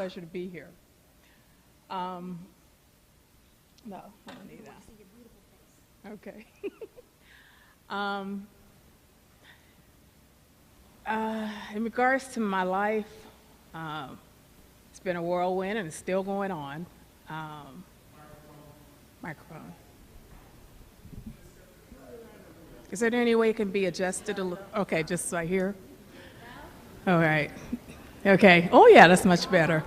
pleasure to be here. No, I don't need that. Okay. um, in regards to my life, it's been a whirlwind and it's still going on. Microphone. Is there any way it can be adjusted a little? Okay, just right here. All right. Okay. Oh, yeah, that's much better.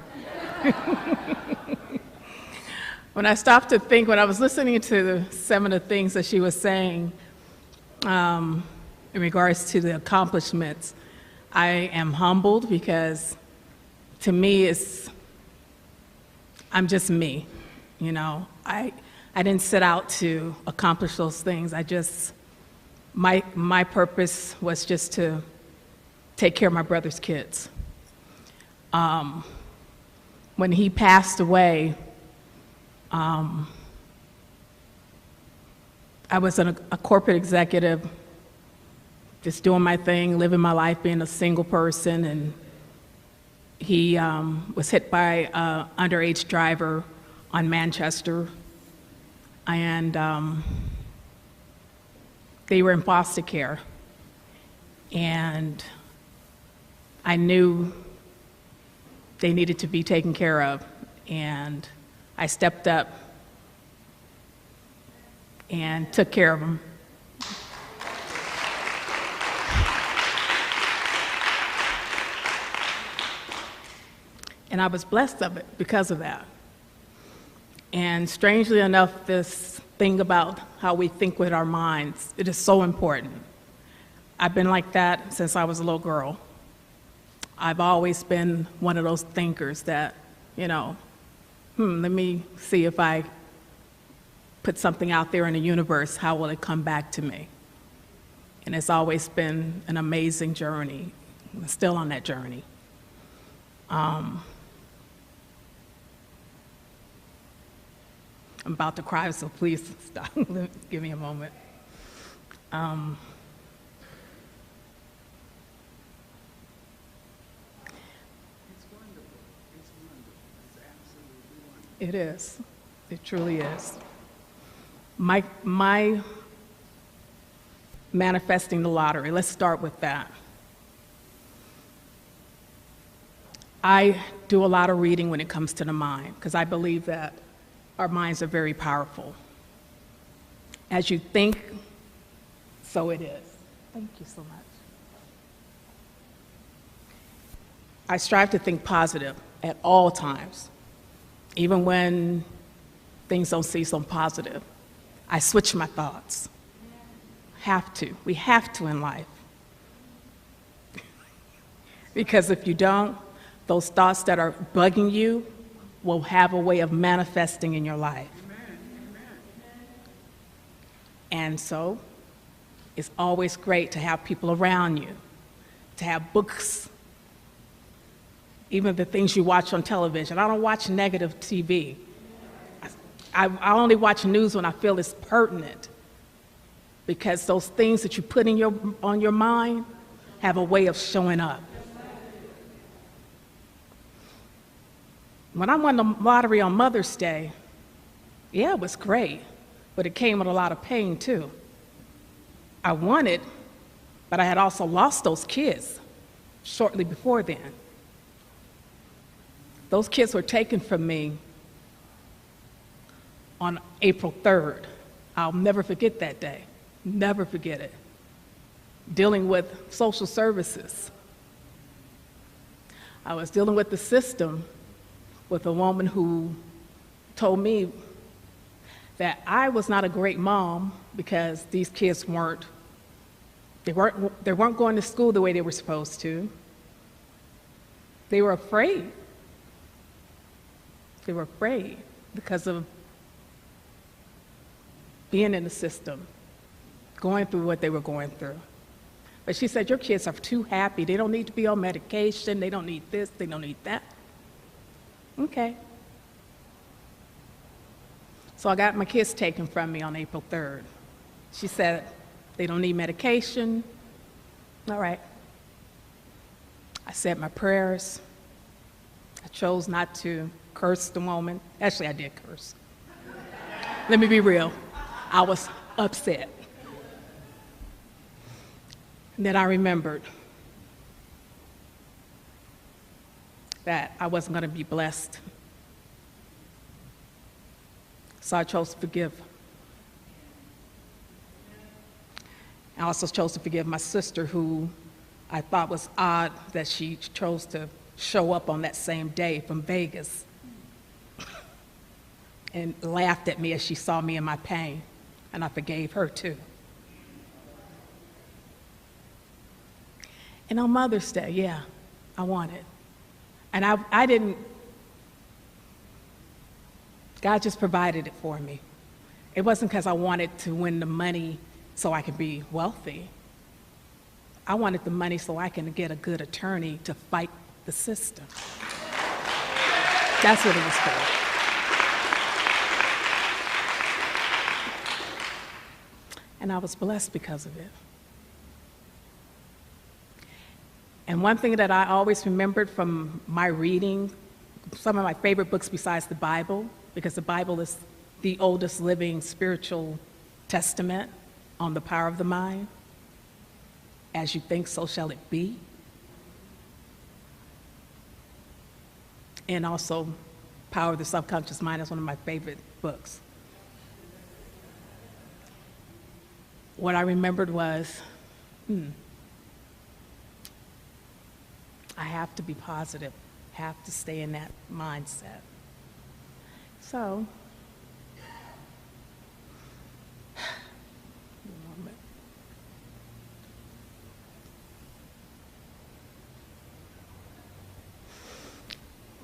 When I stopped to think, when I was listening to some of the things that she was saying in regards to the accomplishments, I am humbled because to me, I'm just me. You know, I didn't set out to accomplish those things. My purpose was just to take care of my brother's kids. When he passed away, I was a corporate executive, just doing my thing, living my life, being a single person, and he was hit by an underage driver on Manchester, and they were in foster care, and I knew they needed to be taken care of, and I stepped up and took care of them. And I was blessed of it because of that. And strangely enough, this thing about how we think with our minds, it is so important. I've been like that since I was a little girl. I've always been one of those thinkers that, you know, let me see if I put something out there in the universe, how will it come back to me? And it's always been an amazing journey. I'm still on that journey. I'm about to cry, so please stop. Give me a moment. It is. It truly is. My manifesting the lottery, let's start with that. I do a lot of reading when it comes to the mind, because I believe that our minds are very powerful. As you think, so it is. Thank you so much. I strive to think positive at all times. Even when things don't seem so positive, I switch my thoughts. Have to. We have to in life. Because if you don't, those thoughts that are bugging you will have a way of manifesting in your life. And so, it's always great to have people around you, to have books, even the things you watch on television. I don't watch negative TV. I only watch news when I feel it's pertinent, because those things that you put on your mind have a way of showing up. When I won the lottery on Mother's Day, yeah, it was great, but it came with a lot of pain too. I won it, but I had also lost those kids shortly before then. Those kids were taken from me on April 3rd. I'll never forget that day, never forget it. Dealing with social services. I was dealing with the system with a woman who told me that I was not a great mom because these kids weren't going to school the way they were supposed to. They were afraid. They were afraid because of being in the system, going through what they were going through. But she said, your kids are too happy. They don't need to be on medication. They don't need this. They don't need that. Okay. So I got my kids taken from me on April 3rd. She said, they don't need medication. All right. I said my prayers. I chose not to curse the moment. Actually, I did curse. Let me be real. I was upset. And then I remembered that I wasn't going to be blessed. So I chose to forgive. I also chose to forgive my sister, who I thought was odd that she chose to show up on that same day from Vegas and laughed at me as she saw me in my pain, and I forgave her too. And on Mother's Day, yeah, I won it. And I didn't, God just provided it for me. It wasn't because I wanted to win the money so I could be wealthy. I wanted the money so I can get a good attorney to fight the system. That's what it was for. And I was blessed because of it. And one thing that I always remembered from my reading, some of my favorite books besides the Bible, because the Bible is the oldest living spiritual testament on the power of the mind. As you think, so shall it be. And also, Power of the Subconscious Mind is one of my favorite books. What I remembered was, I have to be positive, have to stay in that mindset. So,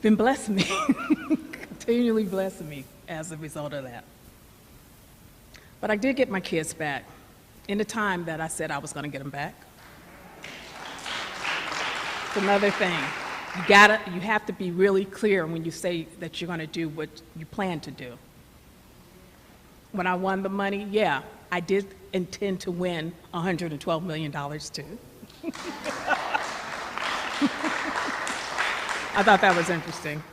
been blessing me, continually blessing me as a result of that. But I did get my kids back in the time that I said I was going to get them back. It's another thing. You have to be really clear when you say that you're going to do what you plan to do. When I won the money, yeah, I did intend to win $112 million too. I thought that was interesting.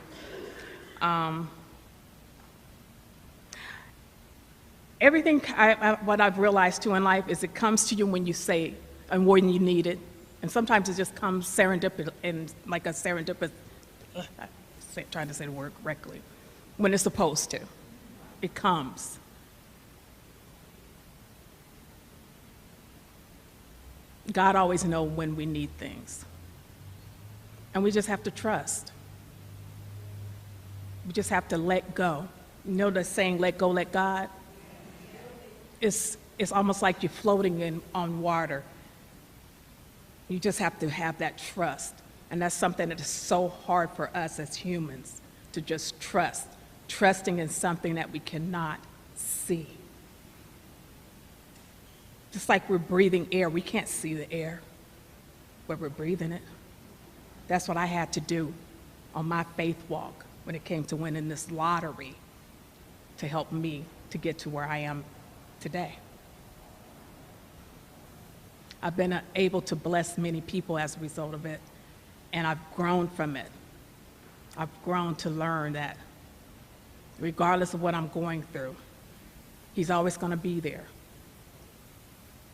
Everything, what I've realized too in life is it comes to you when you say it and when you need it. And sometimes it just comes serendipitous, and like a serendipitous, trying to say the word correctly, when it's supposed to. It comes. God always knows when we need things. And we just have to trust. We just have to let go. You know the saying, let go, let God? It's almost like you're floating on water. You just have to have that trust. And that's something that is so hard for us as humans, to just trust. Trusting in something that we cannot see. Just like we're breathing air, we can't see the air, but we're breathing it. That's what I had to do on my faith walk when it came to winning this lottery to help me to get to where I am today. I've been able to bless many people as a result of it, and I've grown from it. I've grown to learn that regardless of what I'm going through, He's always going to be there.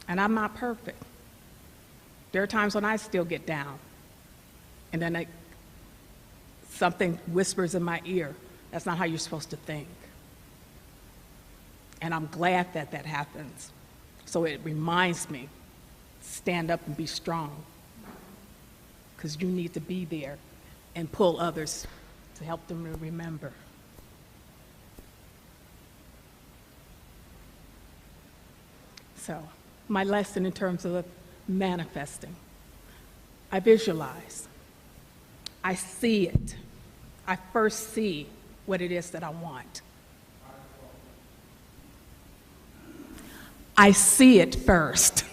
And I'm not perfect. There are times when I still get down, and then something whispers in my ear, that's not how you're supposed to think. And I'm glad that that happens. So it reminds me, stand up and be strong, because you need to be there and pull others to help them to remember. So my lesson in terms of manifesting, I visualize. I see it. I first see what it is that I want. I see it first.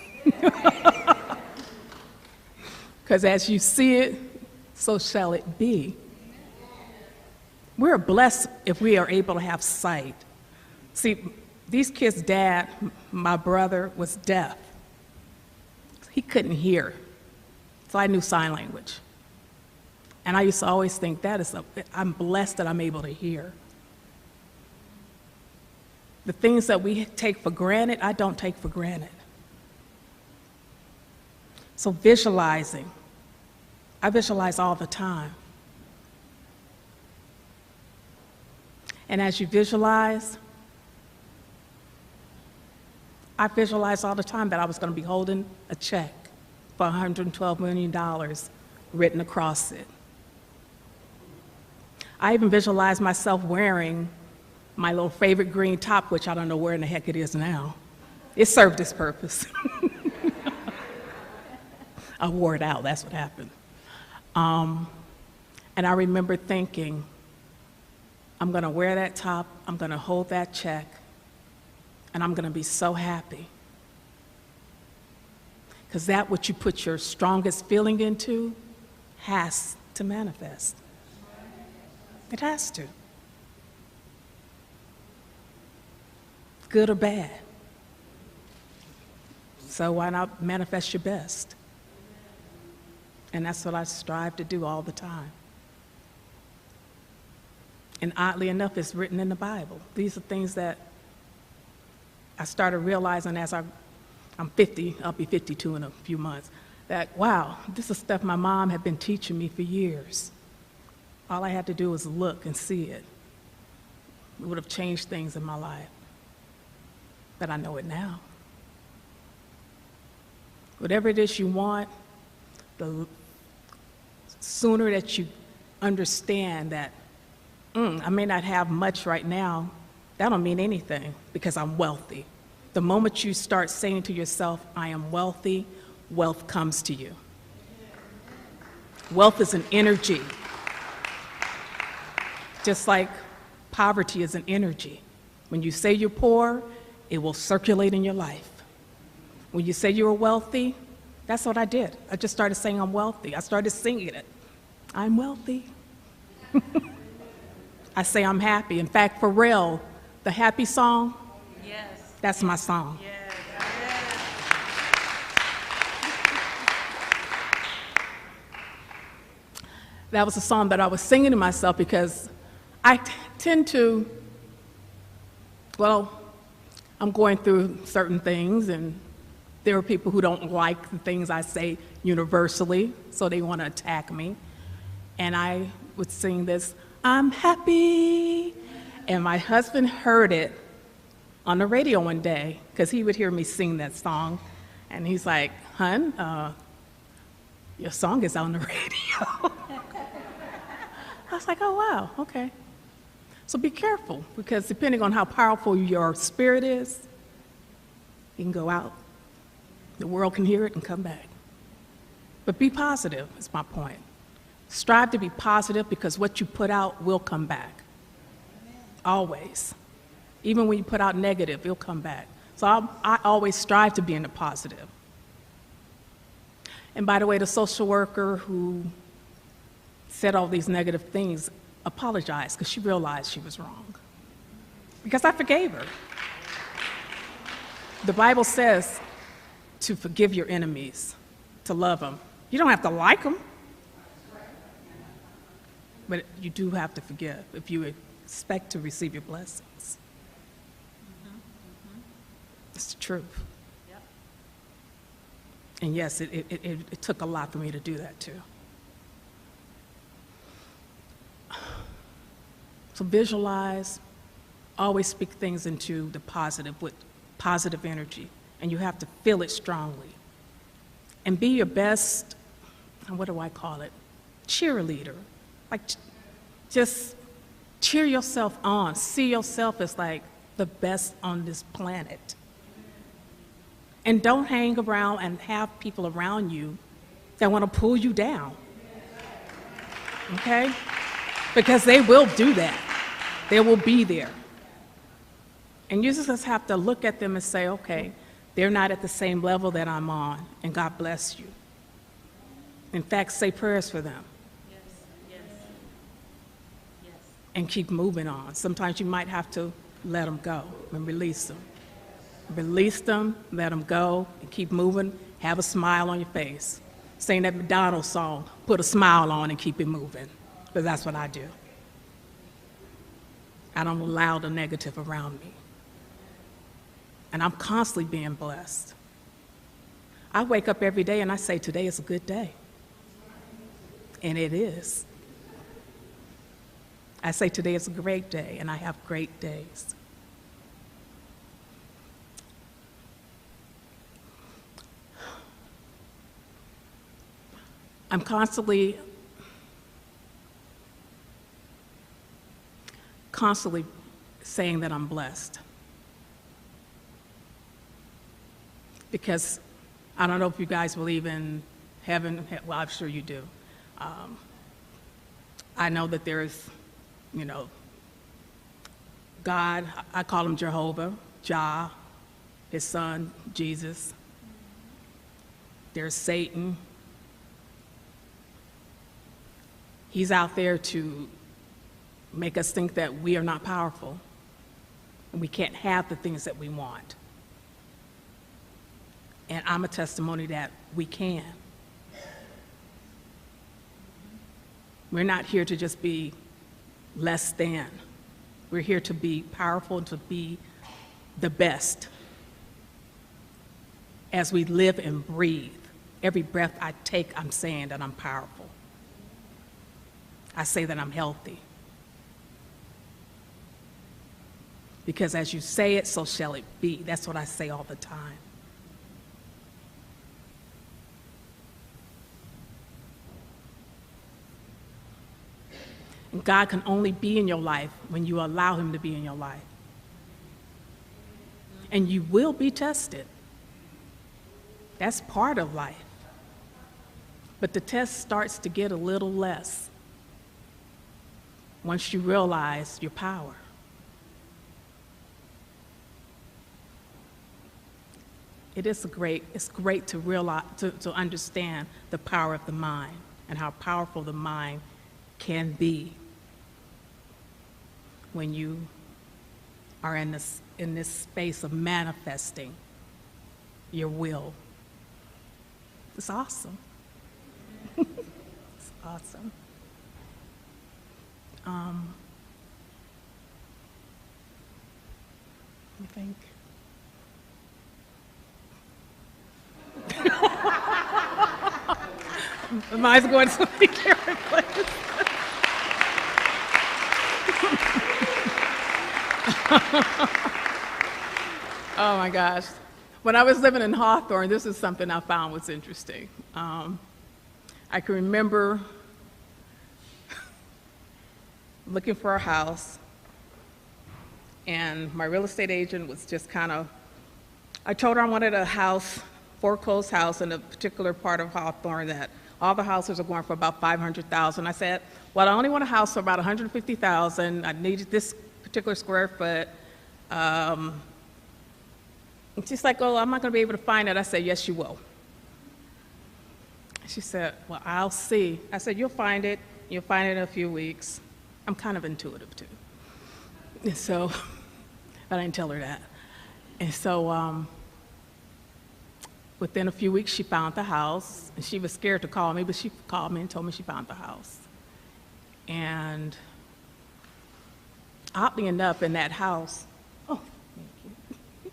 Because as you see it, so shall it be. We're blessed if we are able to have sight. See, these kids' dad, my brother, was deaf. He couldn't hear. So I knew sign language. And I used to always think I'm blessed that I'm able to hear. The things that we take for granted, I don't take for granted. So visualizing, I visualize all the time. And as you visualize, I visualized all the time that I was going to be holding a check for $112 million written across it. I even visualized myself wearing my little favorite green top, which I don't know where in the heck it is now. It served its purpose. I wore it out, that's what happened. And I remember thinking, I'm going to wear that top, I'm going to hold that check, and I'm going to be so happy. Because that what you put your strongest feeling into has to manifest. It has to. Good or bad. So why not manifest your best? And that's what I strive to do all the time. And oddly enough, it's written in the Bible. These are things that I started realizing as I'm 50, I'll be 52 in a few months, that, wow, this is stuff my mom had been teaching me for years. All I had to do was look and see it. It would have changed things in my life. But I know it now. Whatever it is you want, the sooner that you understand that, I may not have much right now, that don't mean anything because I'm wealthy. The moment you start saying to yourself, I am wealthy, wealth comes to you. Wealth is an energy. Just like poverty is an energy. When you say you're poor, it will circulate in your life. When you say you're wealthy, that's what I did. I just started saying I'm wealthy. I started singing it. I'm wealthy. I say I'm happy. In fact, Pharrell, the happy song, yes, that's my song. Yes. That was a song that I was singing to myself because I tend to, well, I'm going through certain things, and there are people who don't like the things I say universally, so they want to attack me. And I would sing this, I'm happy. And my husband heard it on the radio one day, because he would hear me sing that song. And he's like, "Hun, your song is on the radio." I was like, oh, wow, okay. So be careful, because depending on how powerful your spirit is, you can go out, the world can hear it and come back. But be positive, is my point. Strive to be positive, because what you put out will come back. Always. Even when you put out negative, it'll come back. So I always strive to be in the positive. And by the way, the social worker who said all these negative things apologized, because she realized she was wrong. Because I forgave her. The Bible says to forgive your enemies, to love them. You don't have to like them, but you do have to forgive if you expect to receive your blessings. It's the truth. Yep. And yes, it took a lot for me to do that too. So visualize, always speak things into the positive with positive energy, and you have to feel it strongly. And be your best, what do I call it, cheerleader. Like, just cheer yourself on. See yourself as like the best on this planet. And don't hang around and have people around you that want to pull you down. Okay? Because they will do that. They will be there. And you just have to look at them and say, okay, they're not at the same level that I'm on, and God bless you. In fact, say prayers for them. Yes, yes, yes. And keep moving on. Sometimes you might have to let them go and release them. Release them, let them go, and keep moving. Have a smile on your face. sing that McDonald's song, put a smile on and keep it moving, because that's what I do. I don't allow the negative around me. And I'm constantly being blessed. I wake up every day and I say, today is a good day. And it is. I say today is a great day, and I have great days. I'm constantly saying that I'm blessed. Because I don't know if you guys believe in heaven. Well, I'm sure you do. I know that there is, God, I call him Jehovah, Jah, his son, Jesus. There's Satan. He's out there to make us think that we are not powerful and we can't have the things that we want. And I'm a testimony that we can. We're not here to just be less than. We're here to be powerful and to be the best. As we live and breathe, every breath I take, I'm saying that I'm powerful. I say that I'm healthy. Because as you say it, so shall it be. That's what I say all the time. And God can only be in your life when you allow him to be in your life. And you will be tested. That's part of life. But the test starts to get a little less once you realize your power. It's great to realize, to understand the power of the mind and how powerful the mind can be when you are in this space of manifesting your will. It's awesome. It's awesome. Let me think. My mind's going to so many different places. Oh my gosh. When I was living in Hawthorne, this is something I found was interesting. I can remember looking for a house, and my real estate agent was just I told her I wanted a house, foreclosed house in a particular part of Hawthorne that all the houses are going for about $500,000. I said, well, I only want a house for about $150,000. I needed this particular square foot. And she's like, oh, I'm not going to be able to find it. I said, yes, you will. She said, well, I'll see. I said, you'll find it. You'll find it in a few weeks. I'm kind of intuitive, too. And so, but I didn't tell her that. And so within a few weeks, she found the house. And she was scared to call me, but she called me and told me she found the house. And oddly enough, in that house, oh, thank you.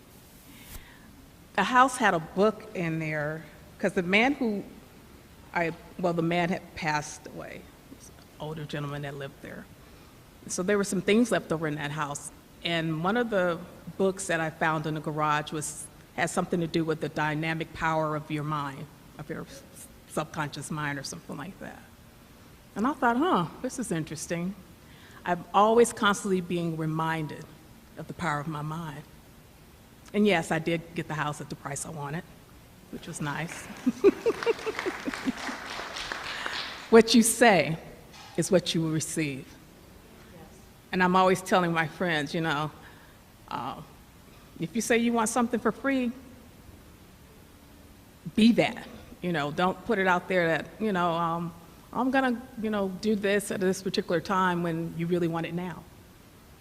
The house had a book in there, because the man the man had passed away. He was an older gentleman that lived there. So there were some things left over in that house. And one of the books that I found in the garage had something to do with the dynamic power of your mind, of your subconscious mind or something like that. And I thought, this is interesting. I'm always constantly being reminded of the power of my mind. And yes, I did get the house at the price I wanted, which was nice. What you say is what you will receive. And I'm always telling my friends, if you say you want something for free, be that. Don't put it out there that, I'm going to, do this at this particular time when you really want it now.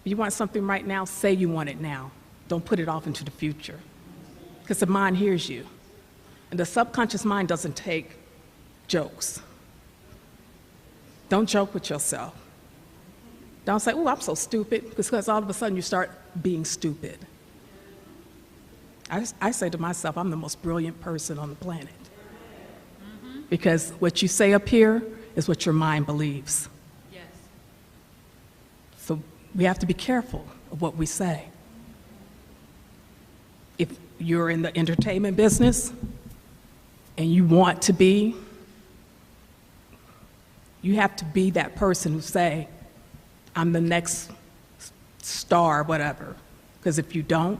If you want something right now, say you want it now. Don't put it off into the future, because the mind hears you. And the subconscious mind doesn't take jokes. Don't joke with yourself. Don't say, oh, I'm so stupid, because all of a sudden you start being stupid. I say to myself, I'm the most brilliant person on the planet. Because what you say up here is what your mind believes. Yes. So we have to be careful of what we say. If you're in the entertainment business and you want to be, you have to be that person who say, I'm the next star, whatever. Because if you don't,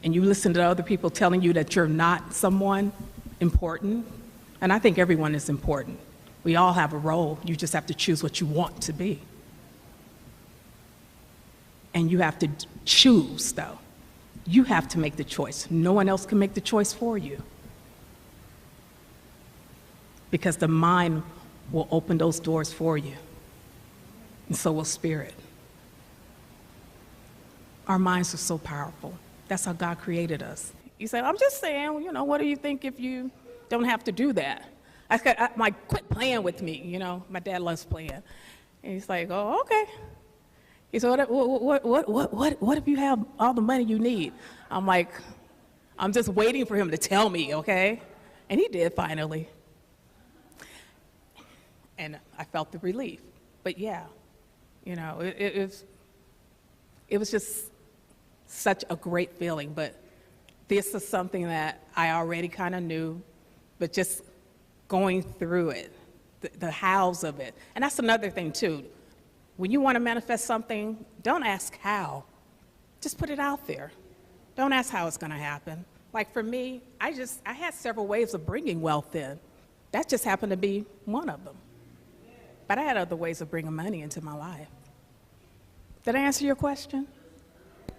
and you listen to other people telling you that you're not someone important, and I think everyone is important. We all have a role. You just have to choose what you want to be. And you have to choose, though. You have to make the choice. No one else can make the choice for you. Because the mind will open those doors for you. And so will spirit. Our minds are so powerful. That's how God created us. You say, I'm just saying, you know, what do you think if you don't have to do that? I'm like, quit playing with me, you know. My dad loves playing. And he's like, oh, okay. He said, what if you have all the money you need? I'm like, I'm just waiting for him to tell me, okay? And he did finally. And I felt the relief. But yeah, you know, it was just such a great feeling. But this is something that I already kind of knew, but just going through it, the hows of it. And that's another thing, too. When you want to manifest something, don't ask how. Just put it out there. Don't ask how it's going to happen. Like for me, I had several ways of bringing wealth in. That just happened to be one of them. But I had other ways of bringing money into my life. Did I answer your question?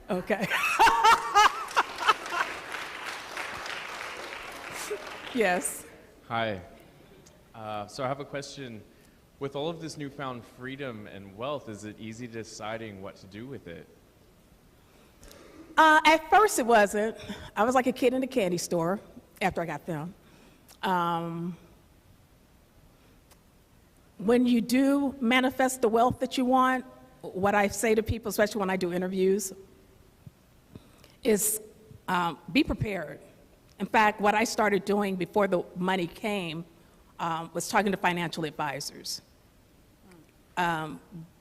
Okay. Yes. Hi. So I have a question. With all of this newfound freedom and wealth, is it easy deciding what to do with it? At first it wasn't. I was like a kid in a candy store after I got them. When you do manifest the wealth that you want, what I say to people, especially when I do interviews, is be prepared. In fact, what I started doing before the money came was talking to financial advisors.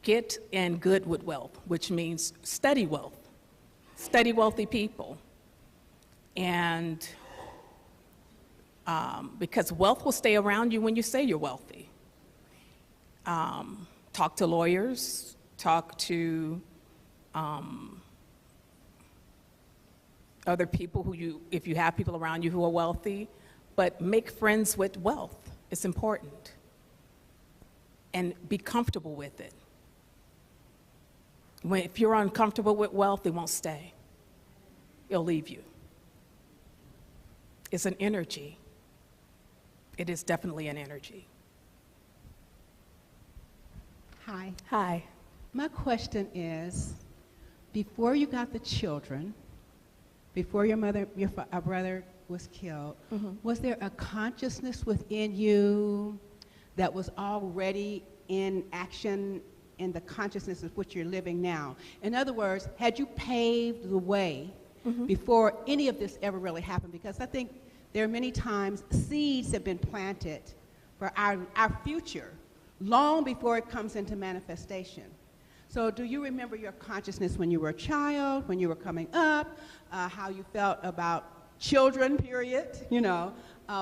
Get in good with wealth, which means study wealth. Study wealthy people. And because wealth will stay around you when you say you're wealthy. Talk to lawyers, talk to other people if you have people around you who are wealthy, but make friends with wealth. It's important. And be comfortable with it. If you're uncomfortable with wealth, it won't stay. It'll leave you. It's an energy. It is definitely an energy. Hi. Hi. My question is, before you got the children, before your brother was killed, was there a consciousness within you that was already in action in the consciousness of what you're living now? In other words, had you paved the way before any of this ever really happened? Because I think there are many times seeds have been planted for our future long before it comes into manifestation. So do you remember your consciousness when you were a child, when you were coming up, how you felt about children, period, you know,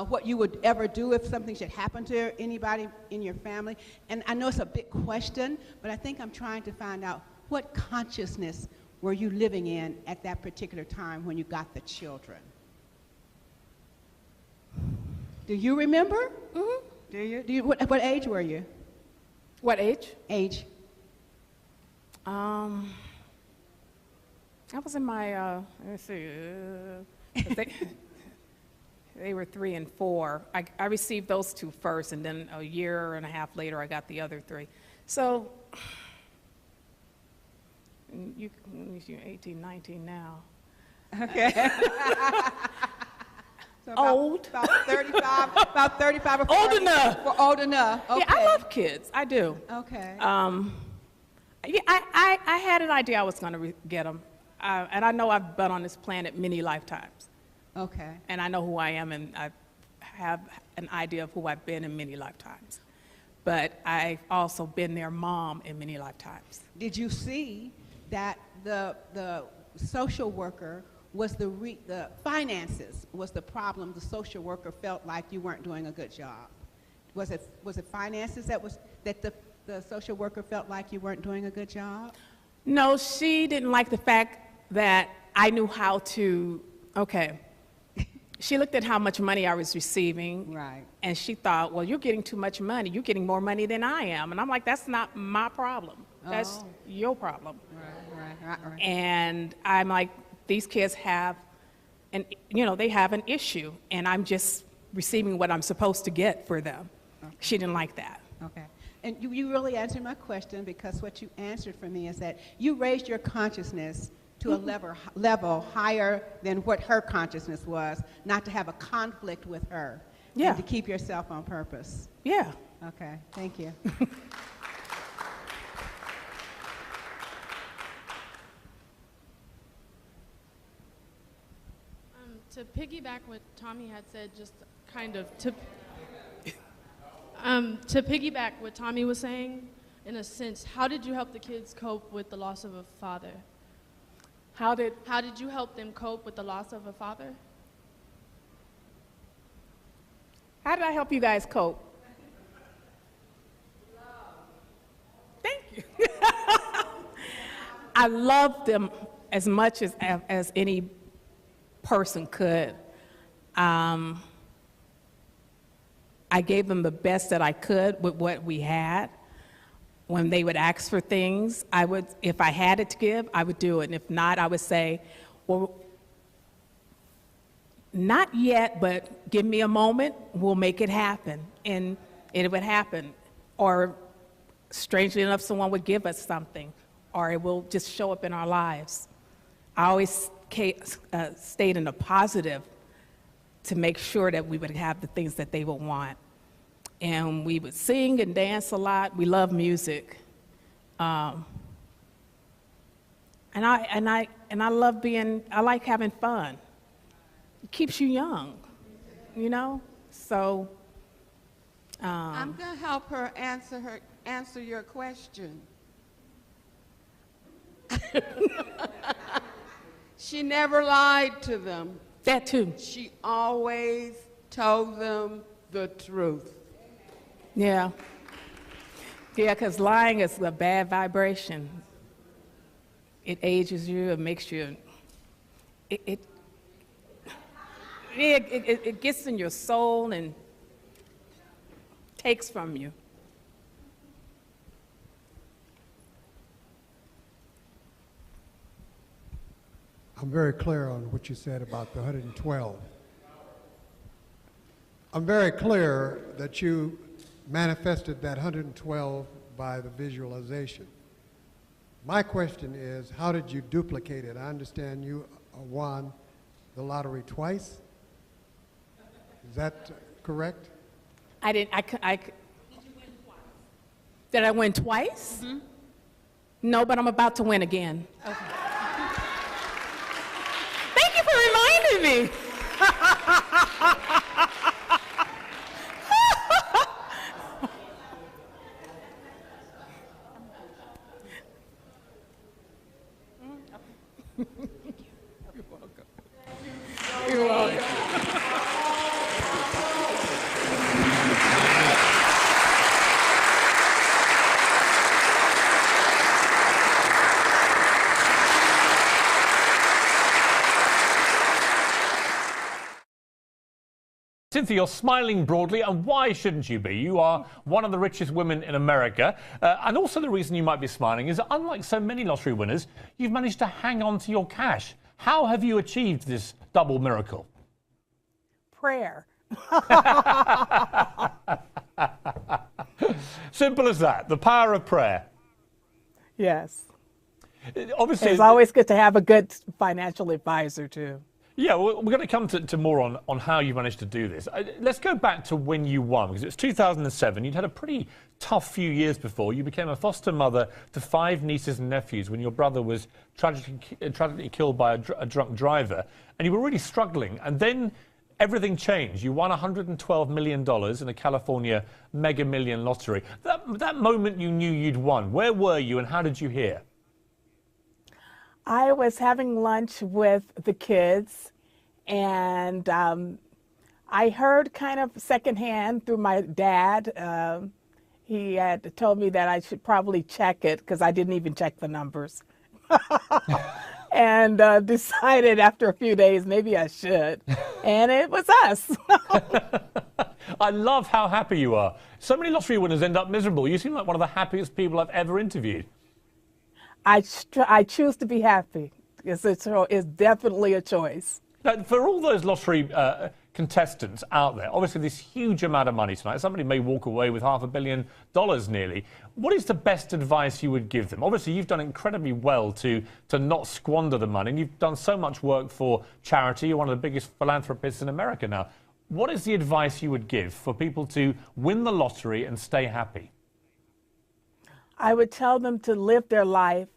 what you would ever do if something should happen to anybody in your family? And I know it's a big question, but I think I'm trying to find out what consciousness were you living in at that particular time when you got the children? Do you remember? Do you? What age were you? What age? Age. I was in my, let me see, they were 3 and 4. I received those 2 first, and then a year and a half later, I got the other 3. So, you're 18, 19 now. Okay. So Old. About 35, about 35 or 40. Old enough. Old enough. Okay. Yeah, I love kids. I do. Okay. Yeah, I had an idea I was going to get them. And I know I've been on this planet many lifetimes. Okay. And I know who I am, and I have an idea of who I've been in many lifetimes. But I've also been their mom in many lifetimes. Did you see that the social worker was the finances was the problem? The social worker felt like you weren't doing a good job. Was it finances that the social worker felt like you weren't doing a good job? No, she didn't like the fact that I knew how to, okay. She looked at how much money I was receiving. Right. And she thought, well, you're getting too much money. You're getting more money than I am. And I'm like, that's not my problem. That's your problem. Right. And I'm like, these kids have, they have an issue. And I'm just receiving what I'm supposed to get for them. Okay. She didn't like that. Okay. And you really answered my question, because what you answered for me is that you raised your consciousness to a level higher than what her consciousness was, not to have a conflict with her. Yeah. And to keep yourself on purpose. Yeah. Okay, thank you. To piggyback what Tommy had said, just kind of to piggyback what Tommy was saying, in a sense, how did you help the kids cope with the loss of a father? How did you help them cope with the loss of a father? How did I help you guys cope? Thank you. I loved them as much as any person could. I gave them the best that I could with what we had. When they would ask for things, if I had it to give, I would do it. And if not, I would say, well, not yet, but give me a moment, we'll make it happen. And it would happen. Or strangely enough, someone would give us something, or it will just show up in our lives. I always stayed in the positive to make sure that we would have the things that they would want. And we would sing and dance a lot. We love music. And I like having fun. It keeps you young, So. I'm going to help her answer your question. She never lied to them. That too. She always told them the truth. Yeah. Yeah, because lying is a bad vibration. It ages you, it makes you, it gets in your soul and takes from you. I'm very clear on what you said about the 112. I'm very clear that you manifested that 112 by the visualization. My question is, how did you duplicate it? I understand you won the lottery twice. Is that correct? I didn't, Did you win twice? Did I win twice? Mm-hmm. No, but I'm about to win again. Okay. Thank you for reminding me. You're welcome. Cynthia, you're smiling broadly, and why shouldn't you be? You are one of the richest women in America. And also the reason you might be smiling is that unlike so many lottery winners, you've managed to hang on to your cash. How have you achieved this double miracle? Prayer. Simple as that, the power of prayer. Yes. Obviously, it's always good to have a good financial advisor, too. Yeah, well, we're going to come to more on how you managed to do this. Let's go back to when you won, because it was 2007. You'd had a pretty tough few years before. You became a foster mother to 5 nieces and nephews when your brother was tragically killed by a drunk driver, and you were really struggling. And then everything changed. You won $112 million in a California Mega Million lottery. That moment you knew you'd won, where were you and how did you hear? I was having lunch with the kids, and I heard kind of secondhand through my dad. He had told me that I should probably check it because I didn't even check the numbers. And decided after a few days maybe I should. And it was us. I love how happy you are. So many lottery winners end up miserable. You seem like one of the happiest people I've ever interviewed. I choose to be happy. It's definitely a choice. Now, for all those lottery contestants out there, obviously this huge amount of money tonight, somebody may walk away with $500 million nearly. What is the best advice you would give them? Obviously, you've done incredibly well to not squander the money, and you've done so much work for charity. You're one of the biggest philanthropists in America now. What is the advice you would give for people to win the lottery and stay happy? I would tell them to live their life.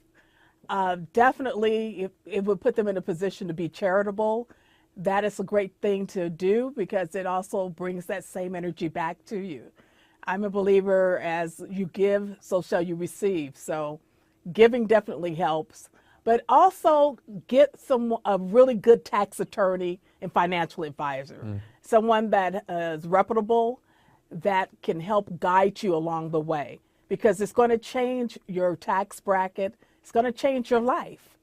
Definitely, it would put them in a position to be charitable. That is a great thing to do because it also brings that same energy back to you. I'm a believer, as you give, so shall you receive. So giving definitely helps. But also get a really good tax attorney and financial advisor. Someone that is reputable, that can help guide you along the way. Because it's going to change your tax bracket. It's going to change your life.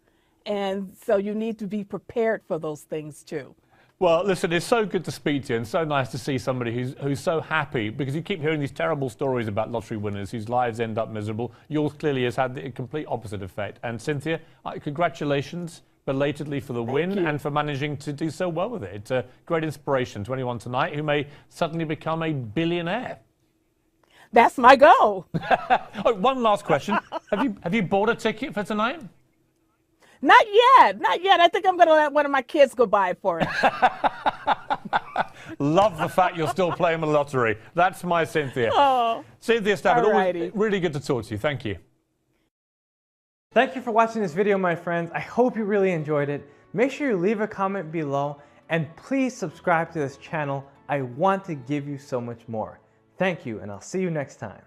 And so you need to be prepared for those things too. Well, listen, it's so good to speak to you and so nice to see somebody who's so happy, because you keep hearing these terrible stories about lottery winners whose lives end up miserable. Yours clearly has had the complete opposite effect. And Cynthia, congratulations belatedly for the win and for managing to do so well with it. It's a great inspiration to anyone tonight who may suddenly become a billionaire. That's my goal. Oh, one last question. Have you bought a ticket for tonight? Not yet. Not yet. I think I'm going to let one of my kids go buy it for it. Love the fact you're still playing the lottery. That's my Cynthia. Oh, Cynthia Stafford, always really good to talk to you. Thank you. Thank you for watching this video, my friends. I hope you really enjoyed it. Make sure you leave a comment below and please subscribe to this channel. I want to give you so much more. Thank you, and I'll see you next time.